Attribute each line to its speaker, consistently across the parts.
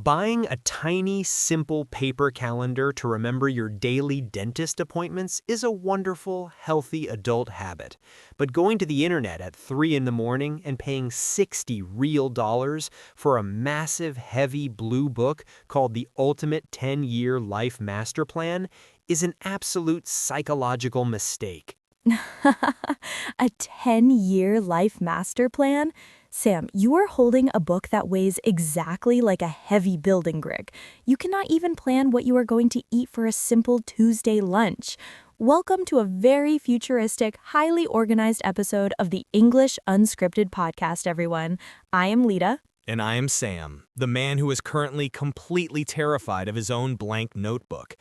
Speaker 1: Buying a tiny, simple paper calendar to remember your daily dentist appointments is a wonderful, healthy adult habit. But going to the internet at 3 in the morning and paying $60 real for a massive, heavy blue book called The Ultimate 10-Year Life Master Plan is an absolute psychological mistake.
Speaker 2: A 10-year life master plan? Sam, you are holding a book that weighs exactly like a heavy building brick. You cannot even plan what you are going to eat for a simple Tuesday lunch. Welcome to a very futuristic, highly organized episode of the English Unscripted podcast, everyone. I am Lita.
Speaker 1: And I am Sam, the man who is currently completely terrified of his own blank notebook.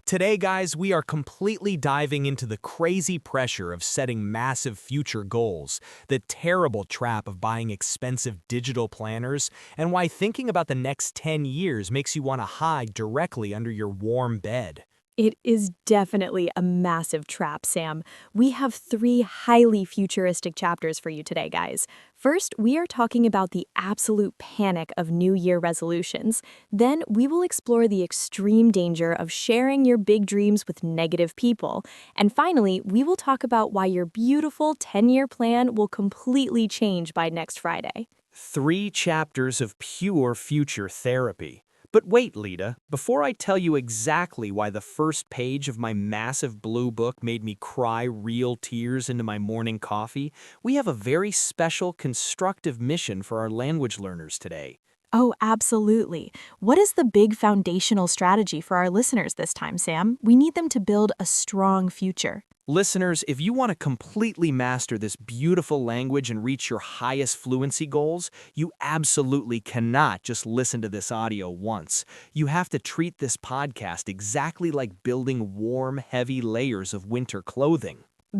Speaker 1: Today, guys, we are completely diving into the crazy pressure of setting massive future goals, the terrible trap of buying expensive digital planners, and why thinking about the next 10 years makes you want to hide directly under your warm bed.
Speaker 2: It is definitely a massive trap, Sam. We have 3 highly futuristic chapters for you today, guys. First, we are talking about the absolute panic of New Year resolutions. Then, we will explore the extreme danger of sharing your big dreams with negative people. And finally, we will talk about why your beautiful 10-year plan will completely change by next Friday.
Speaker 1: 3 chapters of pure future therapy. But wait, Lita, before I tell you exactly why the first page of my massive blue book made me cry real tears into my morning coffee, we have a very special constructive mission for our language learners today.
Speaker 2: Oh, absolutely. What is the big foundational strategy for our listeners this time, Sam? We need them to build a strong future.
Speaker 1: Listeners, if you want to completely master this beautiful language and reach your highest fluency goals, you absolutely cannot just listen to this audio once. You have to treat this podcast exactly like building warm, heavy layers of winter clothing.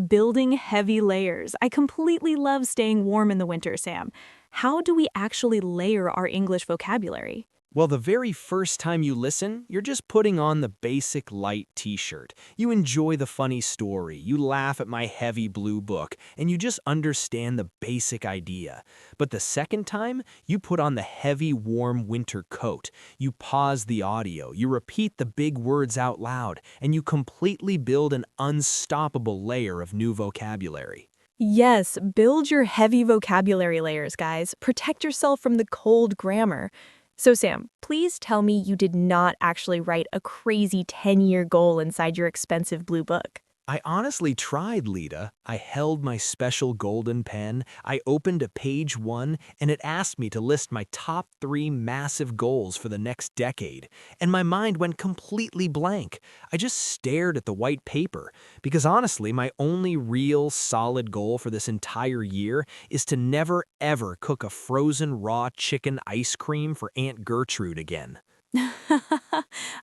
Speaker 2: Building heavy layers. I completely love staying warm in the winter, Sam. How do we actually layer our English vocabulary?
Speaker 1: Well, the very first time you listen, you're just putting on the basic light t-shirt. You enjoy the funny story, you laugh at my heavy blue book, and you just understand the basic idea. But the second time, you put on the heavy, warm winter coat. You pause the audio, you repeat the big words out loud, and you completely build an unstoppable layer of new vocabulary.
Speaker 2: Yes, build your heavy vocabulary layers, guys. Protect yourself from the cold grammar. So, Sam, please tell me you did not actually write a crazy 10-year goal inside your expensive blue book.
Speaker 1: I honestly tried, Lita. I held my special golden pen, I opened a page 1, and it asked me to list my top 3 massive goals for the next decade. And my mind went completely blank. I just stared at the white paper. Because honestly, my only real solid goal for this entire year is to never ever cook a frozen raw chicken ice cream for Aunt Gertrude again.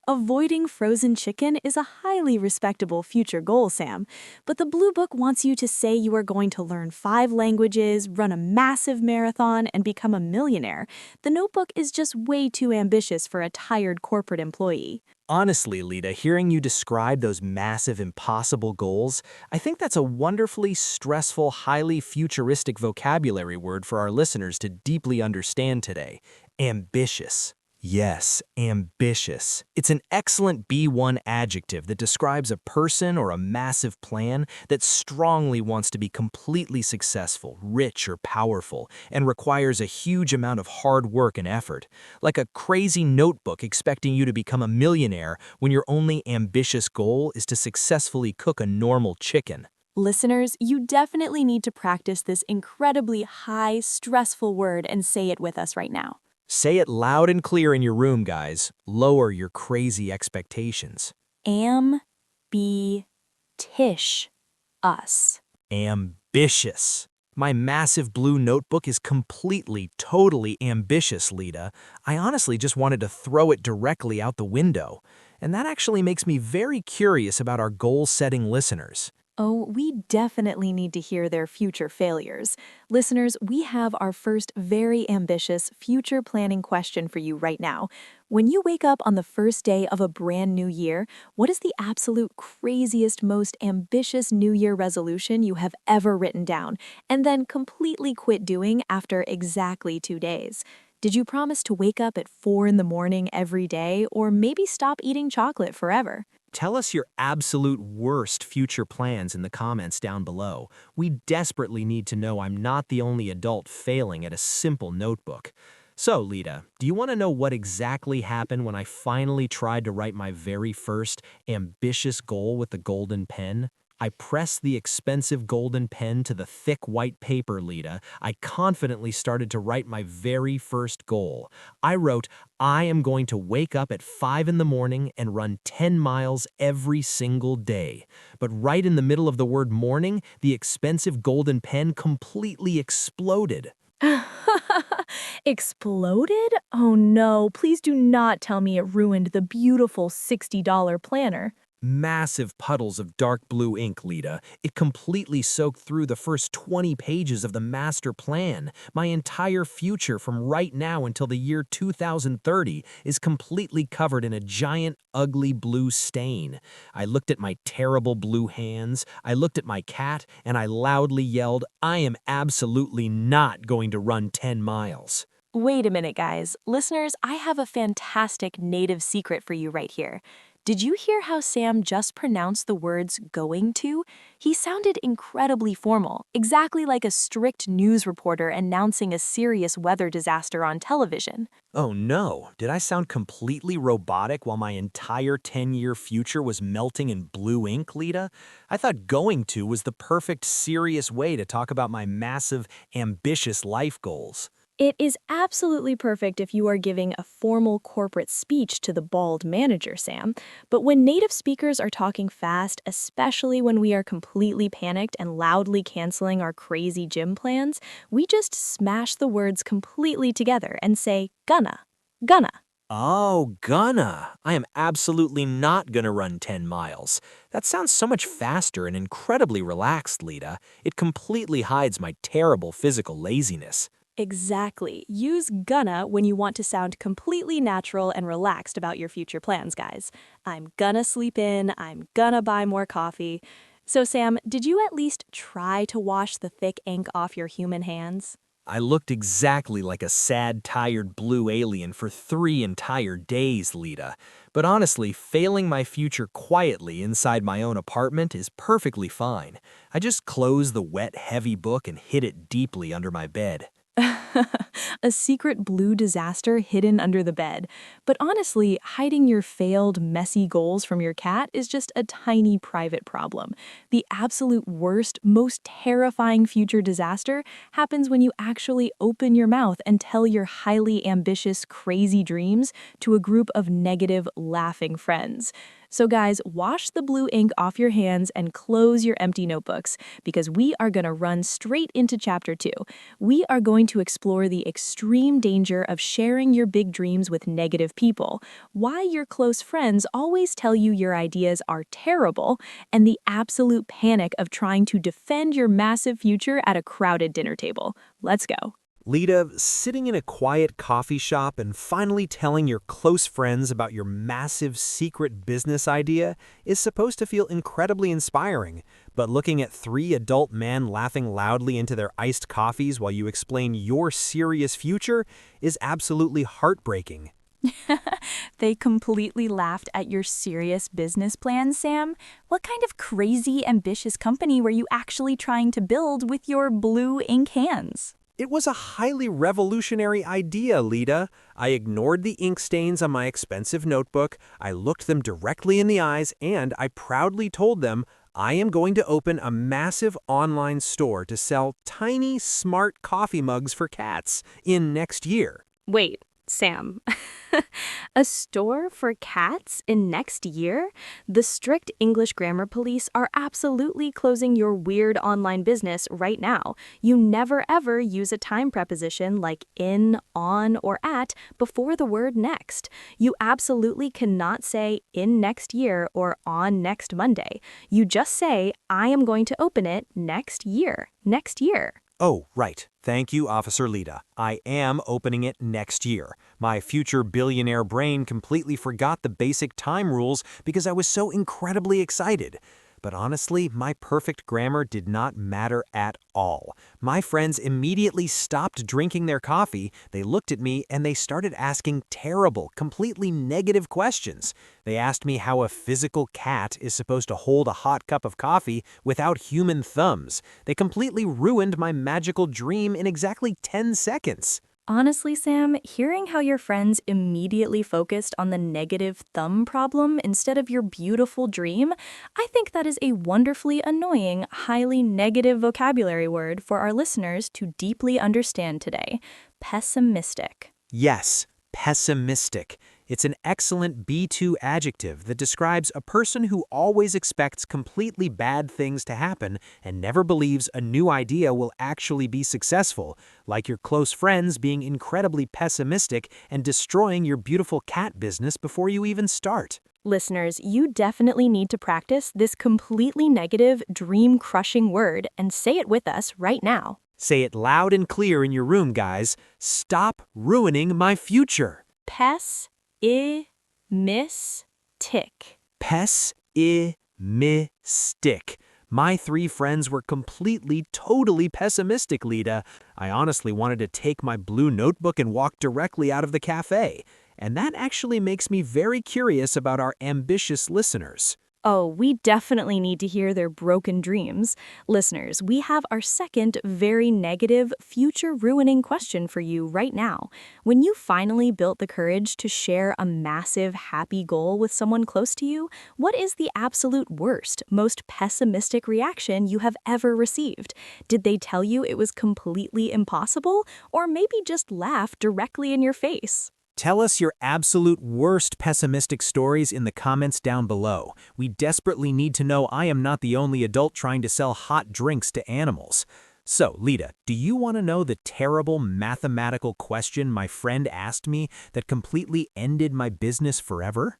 Speaker 2: Avoiding frozen chicken is a highly respectable future goal, Sam. But the Blue Book wants you to say you are going to learn 5 languages, run a massive marathon, and become a millionaire. The notebook is just way too ambitious for a tired corporate employee.
Speaker 1: Honestly, Lita, hearing you describe those massive, impossible goals, I think that's a wonderfully stressful, highly futuristic vocabulary word for our listeners to deeply understand today. Ambitious. Yes, ambitious. It's an excellent B1 adjective that describes a person or a massive plan that strongly wants to be completely successful, rich, or powerful, and requires a huge amount of hard work and effort. Like a crazy notebook expecting you to become a millionaire when your only ambitious goal is to successfully cook a normal chicken.
Speaker 2: Listeners, you definitely need to practice this incredibly high, stressful word and say it with us right now.
Speaker 1: Say it loud and clear in your room, guys. Lower your crazy expectations.
Speaker 2: Tish. Us.
Speaker 1: Ambitious. My massive blue notebook is completely, totally ambitious, Lita. I honestly just wanted to throw it directly out the window. And that actually makes me very curious about our goal-setting listeners.
Speaker 2: Oh, we definitely need to hear their future failures. Listeners, we have our first very ambitious future planning question for you right now. When you wake up on the first day of a brand new year, what is the absolute craziest, most ambitious New Year resolution you have ever written down and then completely quit doing after exactly 2 days? Did you promise to wake up at 4 in the morning every day, or maybe stop eating chocolate forever?
Speaker 1: Tell us your absolute worst future plans in the comments down below. We desperately need to know I'm not the only adult failing at a simple notebook. So, Lita, do you want to know what exactly happened when I finally tried to write my very first ambitious goal with the golden pen? I pressed the expensive golden pen to the thick white paper, Lita. I confidently started to write my very first goal. I wrote, I am going to wake up at 5 in the morning and run 10 miles every single day. But right in the middle of the word morning, the expensive golden pen completely exploded.
Speaker 2: Exploded? Oh no, please do not tell me it ruined the beautiful $60 planner.
Speaker 1: Massive puddles of dark blue ink, Lita. It completely soaked through the first 20 pages of the master plan. My entire future from right now until the year 2030 is completely covered in a giant, ugly blue stain. I looked at my terrible blue hands, I looked at my cat, and I loudly yelled, I am absolutely not going to run 10 miles.
Speaker 2: Wait a minute, guys. Listeners, I have a fantastic native secret for you right here. Did you hear how Sam just pronounced the words going to? He sounded incredibly formal, exactly like a strict news reporter announcing a serious weather disaster on television.
Speaker 1: Oh no, did I sound completely robotic while my entire 10-year future was melting in blue ink, Lita? I thought going to was the perfect serious way to talk about my massive, ambitious life goals.
Speaker 2: It is absolutely perfect if you are giving a formal corporate speech to the bald manager, Sam. But when native speakers are talking fast, especially when we are completely panicked and loudly canceling our crazy gym plans, we just smash the words completely together and say, gonna, gonna.
Speaker 1: Oh, gonna. I am absolutely not gonna run 10 miles. That sounds so much faster and incredibly relaxed, Lita. It completely hides my terrible physical laziness.
Speaker 2: Exactly. Use gonna when you want to sound completely natural and relaxed about your future plans, guys. I'm gonna sleep in, I'm gonna buy more coffee. So, Sam, did you at least try to wash the thick ink off your human hands?
Speaker 1: I looked exactly like a sad, tired blue alien for 3 entire days, Lita. But honestly, failing my future quietly inside my own apartment is perfectly fine. I just closed the wet, heavy book and hid it deeply under my bed.
Speaker 2: A secret blue disaster hidden under the bed. But honestly, hiding your failed, messy goals from your cat is just a tiny private problem. The absolute worst, most terrifying future disaster happens when you actually open your mouth and tell your highly ambitious, crazy dreams to a group of negative, laughing friends. So guys, wash the blue ink off your hands and close your empty notebooks, because we are going to run straight into chapter 2. We are going to explore the extreme danger of sharing your big dreams with negative people, why your close friends always tell you your ideas are terrible, and the absolute panic of trying to defend your massive future at a crowded dinner table. Let's go.
Speaker 1: Lita, sitting in a quiet coffee shop and finally telling your close friends about your massive secret business idea is supposed to feel incredibly inspiring, but looking at 3 adult men laughing loudly into their iced coffees while you explain your serious future is absolutely heartbreaking.
Speaker 3: They completely laughed at your serious business plan, Sam. What kind of crazy, ambitious company were you actually trying to build with your blue ink hands?
Speaker 1: It was a highly revolutionary idea, Lita. I ignored the ink stains on my expensive notebook, I looked them directly in the eyes, and I proudly told them I am going to open a massive online store to sell tiny, smart coffee mugs for cats in next year.
Speaker 2: Wait, Sam. A store for cats in next year? The strict English grammar police are absolutely closing your weird online business right now. You never ever use a time preposition like in, on, or at before the word next. You absolutely cannot say in next year or on next Monday. You just say, I am going to open it next year. Next year.
Speaker 1: Oh, right. Thank you, Officer Lita. I am opening it next year. My future billionaire brain completely forgot the basic time rules because I was so incredibly excited. But honestly, my perfect grammar did not matter at all. My friends immediately stopped drinking their coffee, they looked at me, and they started asking terrible, completely negative questions. They asked me how a physical cat is supposed to hold a hot cup of coffee without human thumbs. They completely ruined my magical dream in exactly 10 seconds.
Speaker 3: Honestly, Sam, hearing how your friends immediately focused on the negative thumb problem instead of your beautiful dream, I think that is a wonderfully annoying, highly negative vocabulary word for our listeners to deeply understand today. Pessimistic.
Speaker 1: Yes, pessimistic. It's an excellent B2 adjective that describes a person who always expects completely bad things to happen and never believes a new idea will actually be successful, like your close friends being incredibly pessimistic and destroying your beautiful cat business before you even start.
Speaker 2: Listeners, you definitely need to practice this completely negative, dream-crushing word and say it with us right now.
Speaker 1: Say it loud and clear in your room, guys. Stop ruining my future.
Speaker 2: Pessimistic.
Speaker 1: Pessimistic. My three friends were completely, totally pessimistic, Lita. I honestly wanted to take my blue notebook and walk directly out of the cafe. And that actually makes me very curious about our ambitious listeners.
Speaker 2: Oh, we definitely need to hear their broken dreams. Listeners, we have our second very negative, future-ruining question for you right now. When you finally built the courage to share a massive, happy goal with someone close to you, what is the absolute worst, most pessimistic reaction you have ever received? Did they tell you it was completely impossible, or maybe just laugh directly in your face?
Speaker 1: Tell us your absolute worst pessimistic stories in the comments down below. We desperately need to know I am not the only adult trying to sell hot drinks to animals. So, Lita, do you want to know the terrible mathematical question my friend asked me that completely ended my business forever?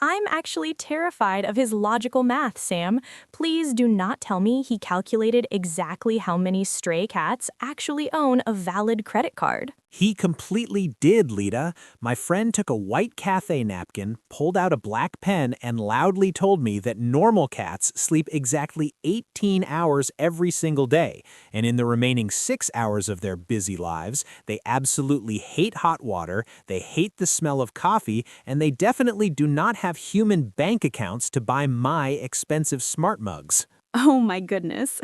Speaker 2: I'm actually terrified of his logical math, Sam. Please do not tell me he calculated exactly how many stray cats actually own a valid credit card.
Speaker 1: He completely did, Lita. My friend took a white cafe napkin, pulled out a black pen, and loudly told me that normal cats sleep exactly 18 hours every single day, and in the remaining 6 hours of their busy lives, they absolutely hate hot water, they hate the smell of coffee, and they definitely do not have human bank accounts to buy my expensive smart mugs.
Speaker 2: Oh my goodness.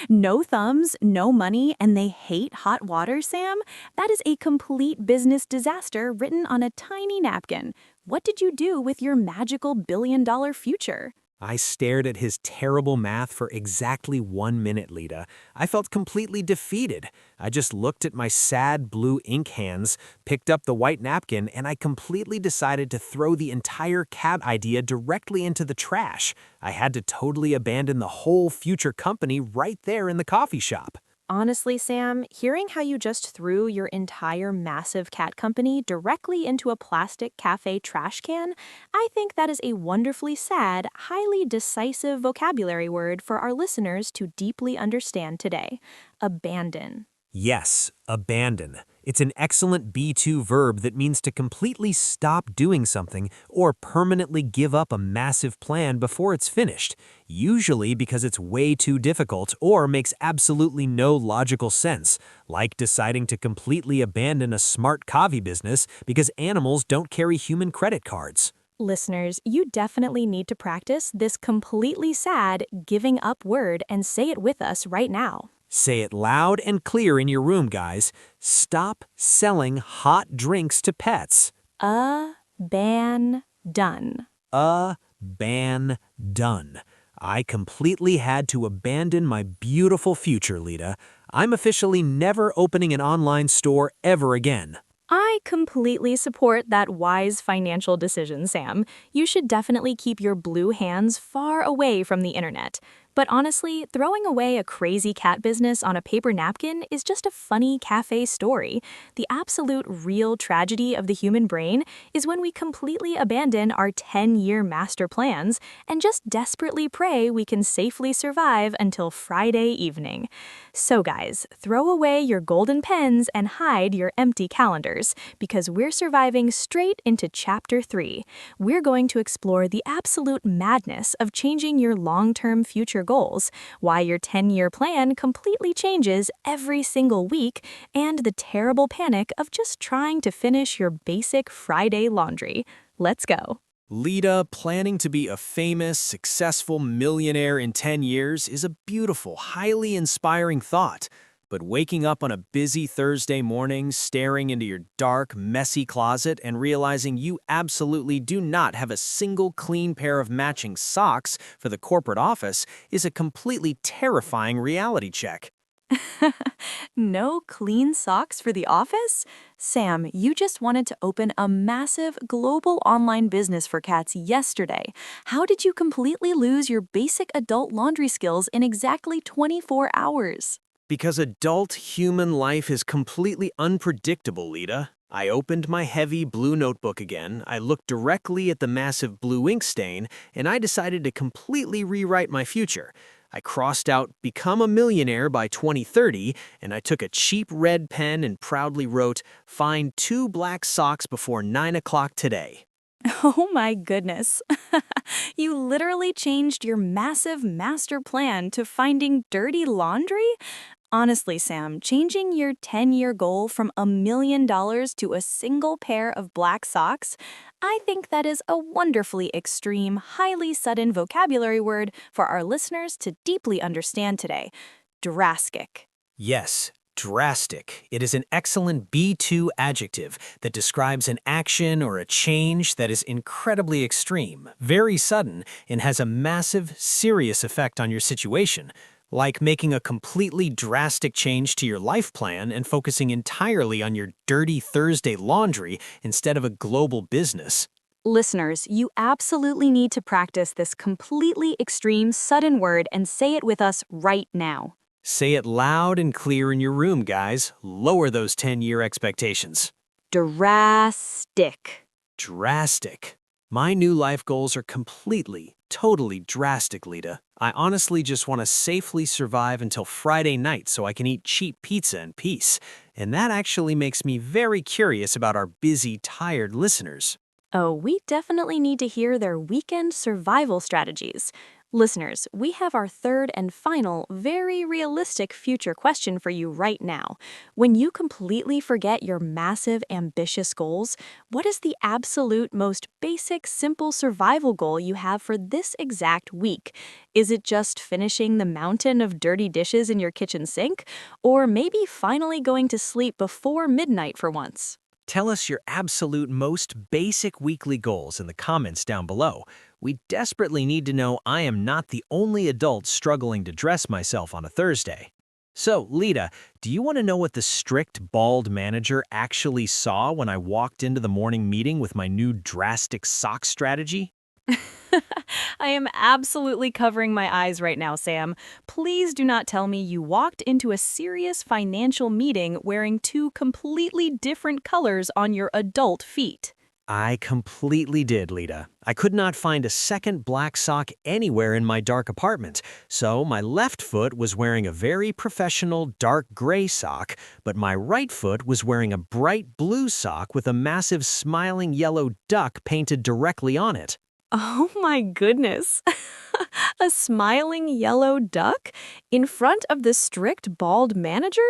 Speaker 2: No thumbs, no money, and they hate hot water, Sam? That is a complete business disaster written on a tiny napkin. What did you do with your magical billion-dollar future?
Speaker 1: I stared at his terrible math for exactly 1 minute, Lita. I felt completely defeated. I just looked at my sad blue ink hands, picked up the white napkin, and I completely decided to throw the entire cat idea directly into the trash. I had to totally abandon the whole future company right there in the coffee shop.
Speaker 2: Honestly, Sam, hearing how you just threw your entire massive cat company directly into a plastic cafe trash can, I think that is a wonderfully sad, highly decisive vocabulary word for our listeners to deeply understand today. Abandon.
Speaker 1: Yes, abandon. It's an excellent B2 verb that means to completely stop doing something or permanently give up a massive plan before it's finished, usually because it's way too difficult or makes absolutely no logical sense, like deciding to completely abandon a smart coffee business because animals don't carry human credit cards.
Speaker 2: Listeners, you definitely need to practice this completely sad giving up word and say it with us right now.
Speaker 1: Say it loud and clear in your room, guys. Stop selling hot drinks to pets.
Speaker 2: Ban done.
Speaker 1: Done. I completely had to abandon my beautiful future, Lita. I'm officially never opening an online store ever again.
Speaker 2: I completely support that wise financial decision, Sam. You should definitely keep your blue hands far away from the internet. But honestly, throwing away a crazy cat business on a paper napkin is just a funny cafe story. The absolute real tragedy of the human brain is when we completely abandon our 10-year master plans and just desperately pray we can safely survive until Friday evening. So guys, throw away your golden pens and hide your empty calendars, because we're surviving straight into Chapter 3. We're going to explore the absolute madness of changing your long-term future goals, why your 10-year plan completely changes every single week, and the terrible panic of just trying to finish your basic Friday laundry. Let's go.
Speaker 1: Lita, planning to be a famous, successful millionaire in 10 years is a beautiful, highly inspiring thought. But waking up on a busy Thursday morning, staring into your dark, messy closet and realizing you absolutely do not have a single clean pair of matching socks for the corporate office is a completely terrifying reality check.
Speaker 3: No clean socks for the office? Sam, you just wanted to open a massive global online business for cats yesterday. How did you completely lose your basic adult laundry skills in exactly 24 hours?
Speaker 1: Because adult human life is completely unpredictable, Lita. I opened my heavy blue notebook again, I looked directly at the massive blue ink stain, and I decided to completely rewrite my future. I crossed out "Become a millionaire by 2030, and I took a cheap red pen and proudly wrote, "Find 2 black socks before 9 o'clock today."
Speaker 3: Oh my goodness. You literally changed your massive master plan to finding dirty laundry? Honestly, Sam, changing your 10-year goal from $1 million to a single pair of black socks, I think that is a wonderfully extreme, highly sudden vocabulary word for our listeners to deeply understand today. Drastic.
Speaker 1: Yes, drastic. It is an excellent B2 adjective that describes an action or a change that is incredibly extreme, very sudden, and has a massive, serious effect on your situation. Like making a completely drastic change to your life plan and focusing entirely on your dirty Thursday laundry instead of a global business.
Speaker 2: Listeners, you absolutely need to practice this completely extreme, sudden word and say it with us right now.
Speaker 1: Say it loud and clear in your room, guys. Lower those 10-year expectations.
Speaker 2: Drastic.
Speaker 1: Drastic. My new life goals are completely, totally drastic, Lita. I honestly just want to safely survive until Friday night so I can eat cheap pizza in peace. And that actually makes me very curious about our busy, tired listeners.
Speaker 2: Oh, we definitely need to hear their weekend survival strategies. Listeners, we have our third and final, very realistic future question for you right now. When you completely forget your massive, ambitious goals, what is the absolute most basic, simple survival goal you have for this exact week? Is it just finishing the mountain of dirty dishes in your kitchen sink? Or maybe finally going to sleep before midnight for once?
Speaker 1: Tell us your absolute most basic weekly goals in the comments down below. We desperately need to know I am not the only adult struggling to dress myself on a Thursday. So, Lita, do you want to know what the strict, bald manager actually saw when I walked into the morning meeting with my new drastic sock strategy?
Speaker 2: I am absolutely covering my eyes right now, Sam. Please do not tell me you walked into a serious financial meeting wearing 2 completely different colors on your adult feet.
Speaker 1: I completely did, Lita. I could not find a second black sock anywhere in my dark apartment, so my left foot was wearing a very professional dark gray sock, but my right foot was wearing a bright blue sock with a massive smiling yellow duck painted directly on it.
Speaker 2: Oh my goodness. A smiling yellow duck? In front of the strict bald manager?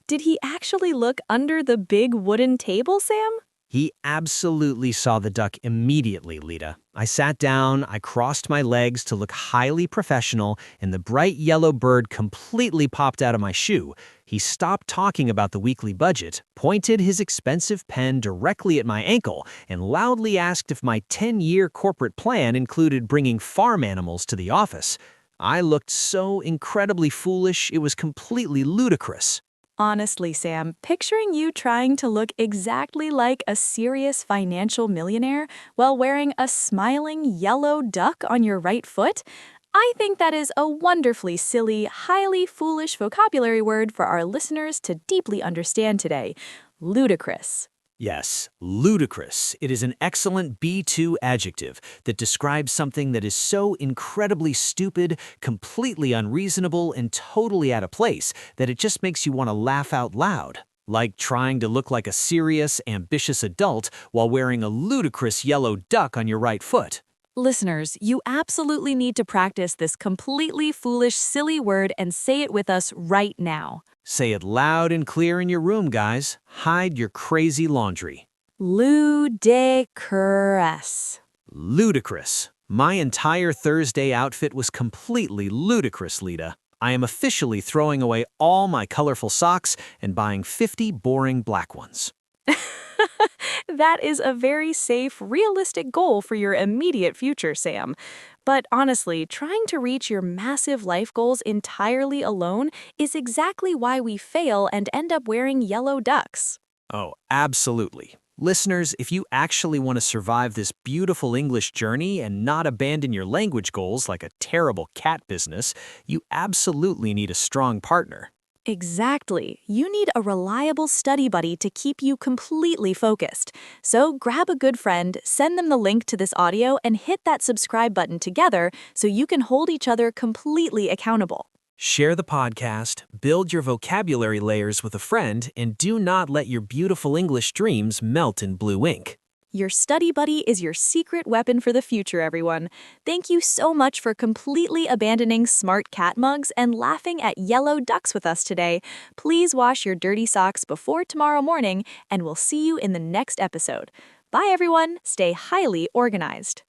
Speaker 2: Did he actually look under the big wooden table, Sam?
Speaker 1: He absolutely saw the duck immediately, Lita. I sat down, I crossed my legs to look highly professional, and the bright yellow bird completely popped out of my shoe. He stopped talking about the weekly budget, pointed his expensive pen directly at my ankle, and loudly asked if my 10-year corporate plan included bringing farm animals to the office. I looked so incredibly foolish, it was completely ludicrous.
Speaker 2: Honestly, Sam, picturing you trying to look exactly like a serious financial millionaire while wearing a smiling yellow duck on your right foot, I think that is a wonderfully silly, highly foolish vocabulary word for our listeners to deeply understand today. Ludicrous.
Speaker 1: Yes, ludicrous. It is an excellent B2 adjective that describes something that is so incredibly stupid, completely unreasonable, and totally out of place that it just makes you want to laugh out loud. Like trying to look like a serious, ambitious adult while wearing a ludicrous yellow duck on your right foot.
Speaker 2: Listeners, you absolutely need to practice this completely foolish, silly word and say it with us right now.
Speaker 1: Say it loud and clear in your room, guys. Hide your crazy laundry.
Speaker 2: Ludicrous.
Speaker 1: Ludicrous. My entire Thursday outfit was completely ludicrous, Lita. I am officially throwing away all my colorful socks and buying 50 boring black ones.
Speaker 2: That is a very safe, realistic goal for your immediate future, Sam. But honestly, trying to reach your massive life goals entirely alone is exactly why we fail and end up wearing yellow ducks.
Speaker 1: Oh, absolutely. Listeners, if you actually want to survive this beautiful English journey and not abandon your language goals like a terrible cat business, you absolutely need a strong partner.
Speaker 2: Exactly. You need a reliable study buddy to keep you completely focused. So grab a good friend, send them the link to this audio, and hit that subscribe button together so you can hold each other completely accountable.
Speaker 1: Share the podcast, build your vocabulary layers with a friend, and do not let your beautiful English dreams melt in blue ink.
Speaker 2: Your study buddy is your secret weapon for the future, everyone. Thank you so much for completely abandoning smart cat mugs and laughing at yellow ducks with us today. Please wash your dirty socks before tomorrow morning, and we'll see you in the next episode. Bye, everyone. Stay highly organized.